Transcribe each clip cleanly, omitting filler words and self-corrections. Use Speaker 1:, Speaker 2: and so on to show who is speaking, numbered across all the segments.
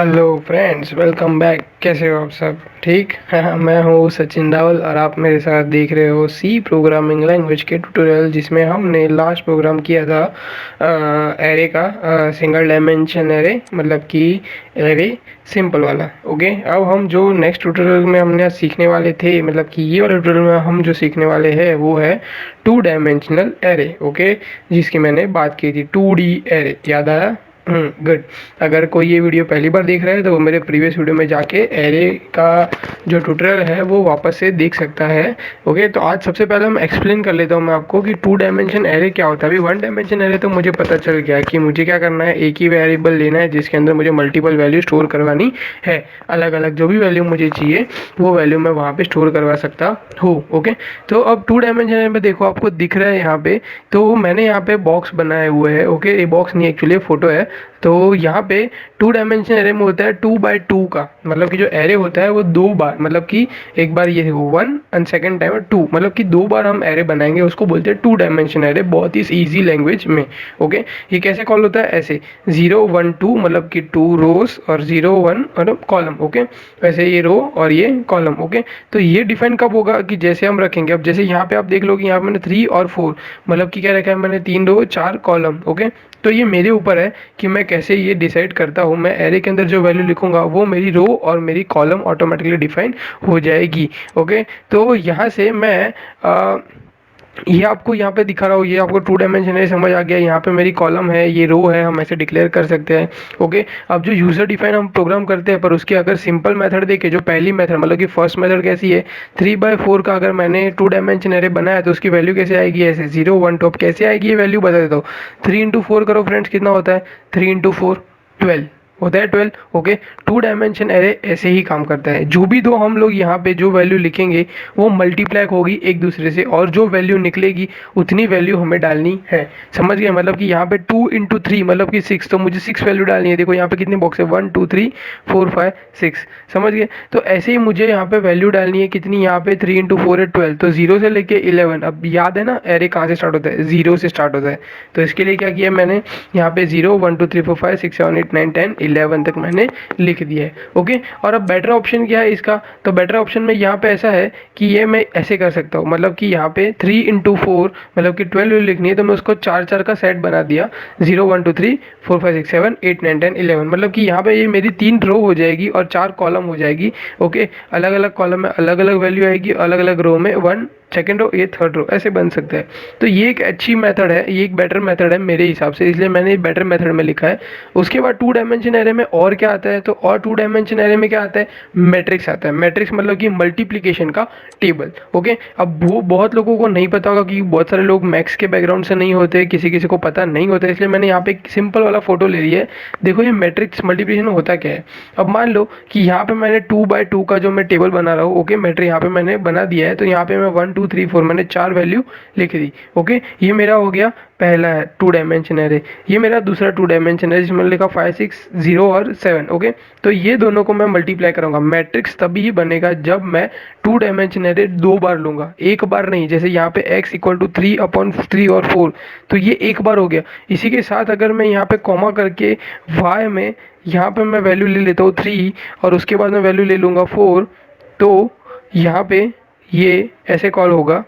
Speaker 1: Hello friends, welcome back. कैसे हो आप सब? ठीक है। मैं हूँ सचिन रावल और आप मेरे साथ देख रहे हो सी प्रोग्रामिंग लैंग्वेज के ट्यूटोरियल, जिसमें हमने लास्ट प्रोग्राम किया था एरे का, सिंगल डायमेंशन एरे, मतलब कि एरे सिंपल वाला। ओके, अब हम जो नेक्स्ट ट्यूटोरियल में हमने आज सीखने वाले थे, मतलब कि ये वाले ट्यूटोरियल में हम जो सीखने वाले हैं वो है टू डायमेंशनल एरे। ओके, जिसकी मैंने बात की थी, 2D एरे। याद आया? गुड। अगर कोई ये वीडियो पहली बार देख रहा है तो वो मेरे प्रीवियस वीडियो में जाके एरे का जो ट्यूटोरियल है वो वापस से देख सकता है। ओके, तो आज सबसे पहले मैं एक्सप्लेन कर लेता हूँ मैं आपको कि टू डायमेंशन एरे क्या होता है। अभी वन डायमेंशन एरे तो मुझे पता चल गया कि मुझे क्या करना है, एक ही वेरिएबल लेना है जिसके अंदर मुझे मल्टीपल वैल्यू स्टोर करवानी है। अलग अलग जो भी वैल्यू मुझे चाहिए वो वैल्यू मैं वहाँ पे स्टोर करवा सकता हूँ। ओके, तो अब टू डायमेंशन एरे में देखो, आपको दिख रहा है यहाँ पे, तो मैंने यहाँ पे बॉक्स बनाए हुए हैं। ओके, ये बॉक्स नहीं, एक्चुअली फोटो है। तो यहाँ पे टू डायमेंशन एरे में होता है 2x2 का, मतलब कि जो एरे होता है वो दो बार, मतलब कि एक बार ये वन एंड सेकेंड टाइम 2, मतलब कि दो बार हम एरे बनाएंगे, उसको बोलते हैं टू डायमेंशन एरे, बहुत ही इजी लैंग्वेज में। ओके, ये कैसे कॉल होता है? ऐसे 0 1 2, मतलब कि 2 रोज और 0 1 और कॉलम। ओके, वैसे ये रो और ये कॉलम। ओके, तो ये डिफाइन कब होगा कि जैसे हम रखेंगे, अब जैसे यहाँ पे आप देख लो कि यहाँ पे मैंने 3 और 4, मतलब कि क्या रखा है मैंने, 3 रो 4 कॉलम। ओके, तो ये मेरे ऊपर है कि मैं कैसे ये डिसाइड करता हूँ। मैं एरे के अंदर जो वैल्यू लिखूंगा वो मेरी रो और मेरी कॉलम ऑटोमेटिकली डिफाइन हो जाएगी। ओके, तो यहाँ से मैं ये आपको यहाँ पे दिखा रहा हूँ, ये आपको टू डायमेंशन है, समझ आ गया। यहाँ पे मेरी कॉलम है, ये रो है, हम ऐसे डिक्लेयर कर सकते हैं। ओके, अब जो यूजर डिफाइन हम प्रोग्राम करते हैं, पर उसकी अगर सिंपल मेथड देखे, जो पहली मेथड मतलब कि फर्स्ट मेथड कैसी है, 3x4 का अगर मैंने टू डायमेंशन एरे बनाया तो उसकी वैल्यू कैसे आएगी? ऐसे 0 1 2। अब कैसे आएगी ये वैल्यू बता देता हूँ। 3 × 4 करो फ्रेंड्स, कितना होता है? 3 × 4 12 होता है, 12। ओके, टू डायमेंशन एरे ऐसे ही काम करता है। जो भी दो हम लोग यहाँ पे जो वैल्यू लिखेंगे वो मल्टीप्लाई होगी एक दूसरे से, और जो वैल्यू निकलेगी उतनी वैल्यू हमें डालनी है। समझ गए? मतलब कि यहाँ पे 2 × 3 मतलब कि 6, तो मुझे 6 वैल्यू डालनी है। देखो यहाँ पे कितने बॉक्स है, 1 2 3 4 5 6। समझ गए? तो ऐसे ही मुझे यहाँ पे वैल्यू डालनी है कितनी, यहाँ पे 3 × 4 है 12, तो 0 से लेके 11। अब याद है ना एरे कहाँ से स्टार्ट होता है? 0 से स्टार्ट होता है। तो इसके लिए क्या किया मैंने, यहाँ पे 0 1 2 3 4 5 6 7 8 9 10 11 तक मैंने लिख दिया है। ओके, और अब बेटर ऑप्शन क्या है इसका? तो बेटर ऑप्शन में यहाँ पे ऐसा है कि ये मैं ऐसे कर सकता हूँ, मतलब कि यहाँ पे 3 × 4 मतलब कि 12 लिखनी है, तो मैं उसको 4 4 का सेट बना दिया, 0 1 2 3 4 5 6 7 8 9 10 11, मतलब कि यहाँ पे ये मेरी 3 रो हो जाएगी और 4 कॉलम हो जाएगी। ओके, अलग अलग कॉलम में अलग अलग वैल्यू आएगी, अलग अलग रो में 1 सेकेंड रो, ये थर्ड रो, ऐसे बन सकता है। तो ये एक अच्छी मेथड है, ये एक बेटर मेथड है मेरे हिसाब से, इसलिए मैंने बेटर मेथड में लिखा है। उसके बाद टू डायमेंशन एरे में और क्या आता है, तो और टू डायमेंशन एरे में क्या आता है? मैट्रिक्स आता है। मैट्रिक्स मतलब कि मल्टीप्लिकेशन का टेबल। ओके, अब वो बहुत लोगों को नहीं पता होगा कि बहुत सारे लोग मैथ्स के बैकग्राउंड से नहीं होते, किसी किसी को पता नहीं होता, इसलिए मैंने यहाँ पे एक सिंपल वाला फोटो ले लिया है। देखो ये मैट्रिक्स मल्टीप्लिकेशन होता क्या है। अब मान लो कि यहाँ पे मैंने 2x2 का जो मैं टेबल बना रहा हूँ, ओके, मैट्रिक्स यहाँ पे मैंने बना दिया है, तो यहाँ पे मैं 1 2 3 4 मैंने 4 वैल्यू लिख दी। ओके, ये मेरा हो गया पहला है टू डायमेंशन एरे। ये मेरा दूसरा टू डायमेंशन है जिसमें लिखा 5 6 0 और 7। ओके, तो ये दोनों को मैं मल्टीप्लाई करूंगा। मैट्रिक्स तभी ही बनेगा जब मैं टू डायमेंशन एरे दो बार लूंगा, एक बार नहीं। जैसे यहाँ पे x = 3/3 और 4, तो ये एक बार हो गया। इसी के साथ अगर मैं यहाँ पे कॉमा करके y में यहाँ पे मैं वैल्यू ले लेता हूँ 3 और उसके बाद मैं वैल्यू ले लूँगा 4, तो यहाँ पे ये ऐसे कॉल होगा,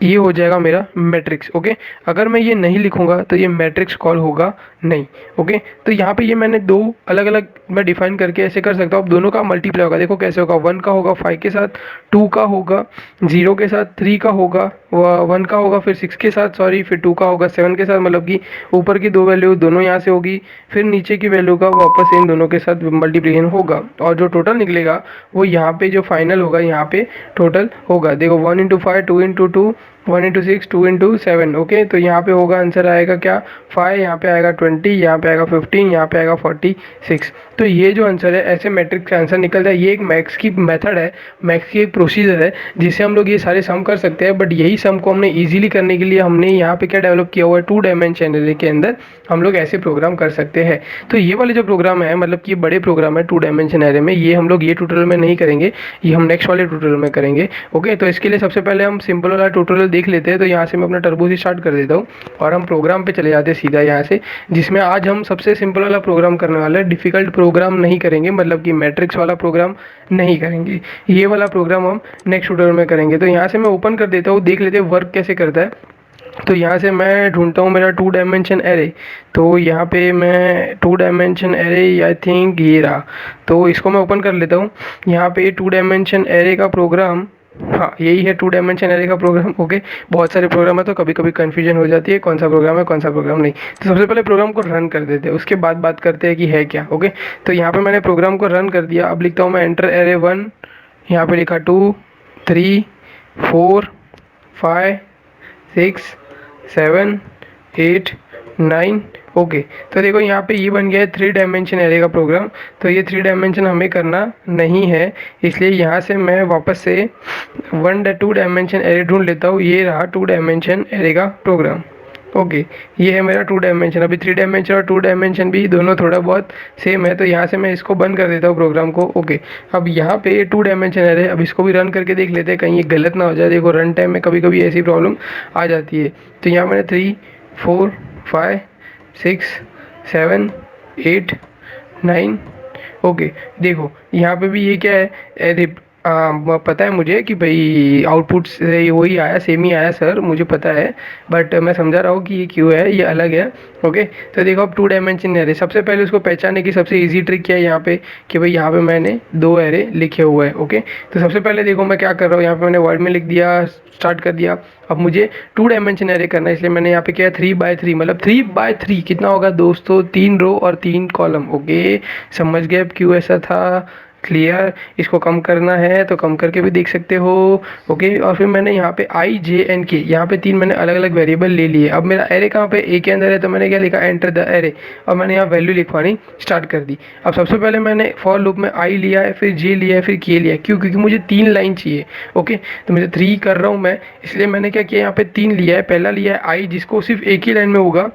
Speaker 1: ये हो जाएगा मेरा मैट्रिक्स। ओके, अगर मैं ये नहीं लिखूंगा तो ये मैट्रिक्स कॉल होगा नहीं। ओके, तो यहाँ पे ये मैंने दो अलग अलग मैं डिफाइन करके ऐसे कर सकता हूँ। अब दोनों का मल्टीप्लाई होगा, देखो कैसे होगा, 1 का होगा 5 के साथ, 2 का होगा 0 के साथ, 3 का होगा 1 का होगा, फिर 6 के साथ सॉरी, फिर 2 का होगा 7 के साथ, मतलब कि ऊपर की दो वैल्यू दोनों यहाँ से होगी, फिर नीचे की वैल्यू का वापस इन दोनों के साथ मल्टीप्लिकेशन होगा, और जो टोटल निकलेगा वो यहाँ पे जो फाइनल होगा यहाँ पे टोटल होगा। देखो 1 × 5 2 × 2 1 × 6 2 × 7। ओके, तो यहाँ पे होगा आंसर आएगा क्या, 5, यहाँ पे आएगा 20, यहाँ पे आएगा 15, यहाँ पे आएगा 46। तो ये जो आंसर है ऐसे मैट्रिक्स का आंसर निकलता है। ये एक मैथ्स की मेथड है, मैथ्स की एक प्रोसीजर है जिससे हम लोग ये सारे सम कर सकते हैं। बट यही सम को हमने ईजिली करने के लिए हमने यहाँ पे क्या डेवलप किया हुआ है, टू डायमेंशन एरे के अंदर हम लोग ऐसे प्रोग्राम कर सकते हैं। तो ये वाले जो प्रोग्राम है, मतलब कि ये बड़े प्रोग्राम है टू डायमेंशन एरे में, ये हम लोग ये ट्यूटोरियल में नहीं करेंगे, ये हम नेक्स्ट वाले ट्यूटोरियल में करेंगे। ओके, तो इसके लिए सबसे पहले हम सिंपल वाला ट्यूटोरियल देख लेते हैं। तो यहाँ से मैं अपना टर्बो से स्टार्ट कर देता हूँ और हम प्रोग्राम पे चले जाते हैं सीधा यहाँ से, जिसमें आज हम सबसे सिंपल वाला प्रोग्राम करने वाले हैं। डिफ़िकल्ट प्रोग्राम नहीं करेंगे, मतलब कि मैट्रिक्स वाला प्रोग्राम नहीं करेंगे। ये वाला प्रोग्राम हम नेक्स्ट ट्यूटोरियल में करेंगे। तो यहाँ से मैं ओपन कर देता हूँ, देख लेते हैं वर्क कैसे करता है। तो यहाँ से मैं ढूंढता हूँ मेरा 2 डायमेंशन एरे। तो यहाँ पे मैं 2 डायमेंशन एरे, आई थिंक ये रहा। तो इसको मैं ओपन कर लेता हूँ। यहाँ पे 2 डायमेंशन एरे का प्रोग्राम, हाँ यही है 2 डायमेंशन एरे का प्रोग्राम। ओके, बहुत सारे प्रोग्राम है तो कभी कभी कन्फ्यूजन हो जाती है कौन सा प्रोग्राम है कौन सा प्रोग्राम नहीं। तो सबसे पहले प्रोग्राम को रन कर देते हैं, उसके बाद बात करते हैं कि है क्या। ओके, तो यहाँ पे मैंने प्रोग्राम को रन कर दिया। अब लिखता हूँ मैं एंटर एरे 1, यहाँ पे लिखा 2 3 4 5 6 7 8 9। ओके, तो देखो यहाँ पे ये बन गया है 3 डायमेंशन एरे का प्रोग्राम। तो ये 3 डायमेंशन हमें करना नहीं है, इसलिए यहाँ से मैं वापस से 2 डायमेंशन एरे ढूंढ लेता हूँ। ये रहा 2 डायमेंशन एरे का प्रोग्राम। ओके, ये है मेरा 2 डायमेंशन। अभी 3 डायमेंशन और 2 डायमेंशन भी दोनों थोड़ा बहुत सेम है, तो यहाँ से मैं इसको बंद कर देता हूँ प्रोग्राम को। ओके, अब यहाँ पे 2 डायमेंशन एरे, अब इसको भी रन करके देख लेते हैं कहीं ये गलत ना हो जाए। देखो रन टाइम में कभी कभी ऐसी प्रॉब्लम आ जाती है। तो यहाँ मैंने 3 4 5 6 7 8 9। ओके, देखो यहाँ पे भी ये क्या है, पता है मुझे कि भाई आउटपुट से वही आया, सेम ही आया सर, मुझे पता है, बट मैं समझा रहा हूँ कि ये क्यों है, ये अलग है। ओके, तो देखो अब 2 डायमेंशन एरे, सबसे पहले उसको पहचानने की सबसे इजी ट्रिक क्या है यहाँ पे कि भाई यहाँ पे मैंने 2 एरे लिखे हुए हैं। ओके, तो सबसे पहले देखो मैं क्या कर रहा हूँ, यहाँ पे मैंने वर्ड में लिख दिया, स्टार्ट कर दिया। अब मुझे 2 डायमेंशन एरे करना है, इसलिए मैंने यहाँ पे किया 3x3, मतलब 3x3 कितना होगा दोस्तों, 3 रो और 3 कॉलम। ओके, समझ गए अब क्यों ऐसा था, क्लियर। इसको कम करना है तो कम करके भी देख सकते हो। ओके, और फिर मैंने यहाँ पे आई जे एन के, यहाँ पे 3 मैंने अलग अलग वेरिएबल ले लिए। अब मेरा एरे कहाँ पे, ए के अंदर है, तो मैंने क्या लिखा, एंटर द एरे, और मैंने यहाँ वैल्यू लिखवानी स्टार्ट कर दी। अब सबसे पहले मैंने फॉर लूप में आई लिया है, फिर जे लिया है, फिर के लिया है। क्यों, क्योंकि मुझे 3 लाइन चाहिए। ओके, तो मुझे 3 कर रहा हूँ मैं, इसलिए मैंने क्या किया, यहाँ पे 3 लिया है। पहला लिया है आई, जिसको सिर्फ एक ही लाइन में होगा।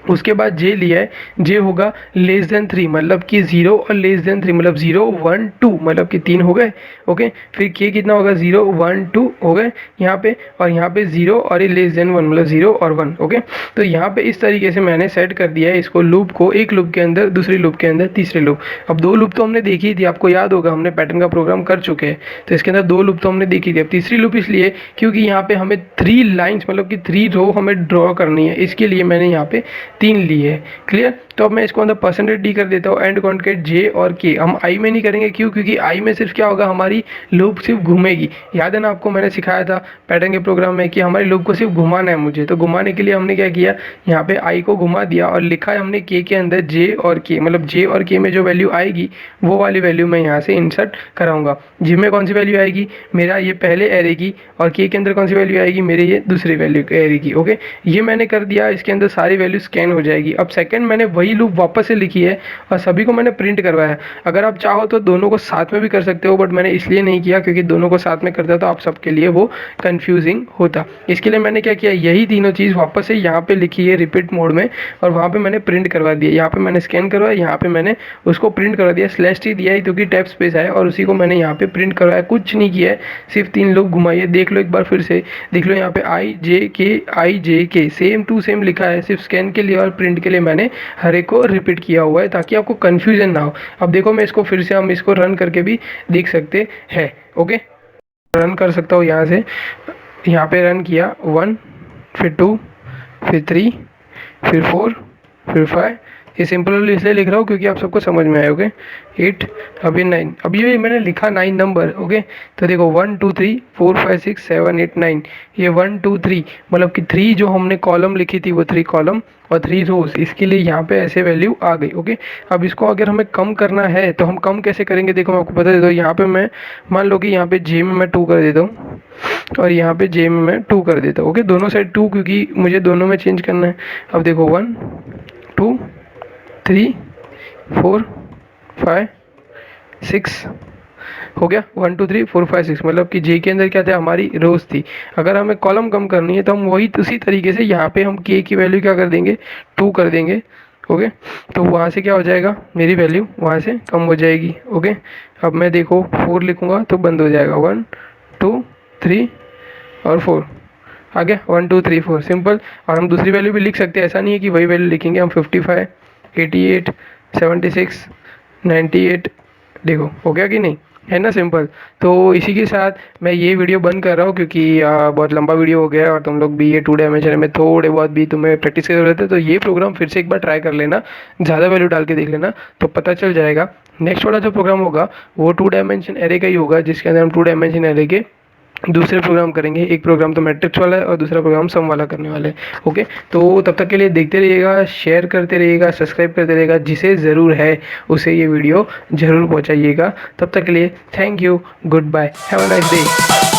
Speaker 1: उसके बाद जे लिया है, जे होगा लेस देन 3, मतलब कि 0 और लेस देन 3, मतलब 0 1 2, मतलब कि 3 हो गए। ओके, फिर के कितना होगा, 0 1 2 हो गए यहाँ पे, और यहाँ पे 0 और ये लेस देन 1, मतलब 0 और 1। ओके, तो यहाँ पे इस तरीके से मैंने सेट कर दिया है इसको, लूप को, एक लूप के अंदर, दूसरी लूप के अंदर, तीसरे लूप। अब 2 लूप तो हमने देखी थी, आपको याद होगा, हमने पैटर्न का प्रोग्राम कर चुके हैं, तो इसके अंदर 2 लूप तो हमने देखी थी। अब तीसरी लूप इसलिए क्योंकि यहाँ पे हमें 3 लाइन्स, मतलब कि 3 रो हमें ड्रॉ करनी है, इसके लिए मैंने यहाँ पे 3 ली है। क्लियर, तो अब मैं इसको अंदर परसेंटेज डी कर देता हूँ, एंड कॉन्केट जे और के। हम आई में नहीं करेंगे, क्यों, क्योंकि आई में सिर्फ क्या होगा, हमारी लूप सिर्फ घूमेगी। याद है ना, आपको मैंने सिखाया था पैटर्न के प्रोग्राम में कि हमारी लूप को सिर्फ घुमाना है मुझे, तो घुमाने के लिए हमने क्या किया, यहाँ पे आई को घुमा दिया और लिखा है हमने के अंदर जे और के, मतलब जे और के में जो वैल्यू आएगी वो वाली वैल्यू मैं यहाँ से इंसर्ट कराऊंगा। जे में कौन सी वैल्यू आएगी, मेरा ये पहले एरे की, और के अंदर कौन सी वैल्यू आएगी, मेरे ये दूसरे वैल्यू एरे की। ओके, ये मैंने कर दिया, इसके अंदर सारी वैल्यू स्कैन हो जाएगी। अब सेकंड मैंने वही लूप वापस से लिखी है और सभी को मैंने प्रिंट करवाया है। अगर आप चाहो तो दोनों को साथ में भी कर सकते हो, बट मैंने इसलिए नहीं किया क्योंकि दोनों को साथ में करता तो आप सबके लिए वो कंफ्यूजिंग होता। इसके लिए मैंने क्या किया, यही तीनों चीज़ वापस से यहाँ पे लिखी है रिपीट मोड में, और वहाँ पे मैंने प्रिंट करवा दिया। यहाँ पे मैंने स्कैन करवाया, यहाँ पे मैंने उसको प्रिंट करवा दिया, स्लैश टी दिया है क्योंकि टैब स्पेस है, और उसी को मैंने यहाँ पे प्रिंट करवाया। कुछ नहीं किया है, सिर्फ 3 लोग घुमाइए, देख लो एक बार फिर से देख लो, यहाँ पे आई जे के सेम टू सेम लिखा है, सिर्फ स्कैन के लिए और प्रिंट के लिए मैंने हर एक को रिपीट किया हुआ है ताकि आपको कन्फ्यूजन ना हो। अब देखो मैं इसको फिर से, हम इसको रन करके भी देख सकते हैं। ओके, रन कर सकता हूँ यहाँ से, यहाँ पे रन किया 1 फिर 2 फिर 3 फिर 4 फिर 5। ये सिंपल इसलिए लिख रहा हूँ क्योंकि आप सबको समझ में आए। ओके, 8, अभी 9, अभी ये मैंने लिखा 9 नंबर। ओके, तो देखो 1 2 3 4 5 6 7 8 9, ये 1 2 3, मतलब कि 3 जो हमने कॉलम लिखी थी वो 3 कॉलम और 3 रोज, इसके लिए यहाँ पे ऐसे वैल्यू आ गई। ओके, अब इसको अगर हमें कम करना है तो हम कम कैसे करेंगे, देखो मैं आपको बता देता हूँ। यहाँ पे मैं मान लो कि यहाँ पे जे में मैं 2 कर देता हूँ और यहाँ पे जे में मैं 2 कर देता हूँ। ओके, दोनों साइड 2, क्योंकि मुझे दोनों में चेंज करना है। अब देखो 1 2 3 4 5 6 हो गया, 1 2 3 4 5 6, मतलब कि जे के अंदर क्या था, हमारी रोज थी। अगर हमें कॉलम कम करनी है तो हम वही उसी तरीके से यहाँ पे हम के की वैल्यू क्या कर देंगे, 2 कर देंगे। ओके, तो वहाँ से क्या हो जाएगा, मेरी वैल्यू वहाँ से कम हो जाएगी। ओके, अब मैं देखो 4 लिखूँगा तो बंद हो जाएगा, 1 2 3 और 4। आ गया 1 2 3 4 सिंपल। और हम दूसरी वैल्यू भी लिख सकते हैं, ऐसा नहीं है कि वही वैल्यू लिखेंगे हम। 55 88 76 98, देखो हो गया कि नहीं, है ना सिंपल। तो इसी के साथ मैं ये वीडियो बंद कर रहा हूँ, क्योंकि बहुत लंबा वीडियो हो गया है और तुम लोग भी ये 2 डायमेंशन में थोड़े बहुत भी तुम्हें प्रैक्टिस की जरूरत है। तो ये प्रोग्राम फिर से एक बार ट्राई कर लेना, ज़्यादा वैल्यू डाल के देख लेना, तो पता चल जाएगा। नेक्स्ट वाला जो प्रोग्राम होगा वो 2 डायमेंशन एरे का ही होगा, जिसके अंदर हम 2 डायमेंशन एरे के दूसरे प्रोग्राम करेंगे। एक प्रोग्राम तो मैट्रिक्स वाला है और दूसरा प्रोग्राम सम वाला करने वाले हैं। ओके, तो तब तक के लिए देखते रहिएगा, शेयर करते रहिएगा, सब्सक्राइब करते रहिएगा, जिसे ज़रूर है उसे ये वीडियो ज़रूर पहुंचाइएगा। तब तक के लिए thank you, goodbye, have a nice day.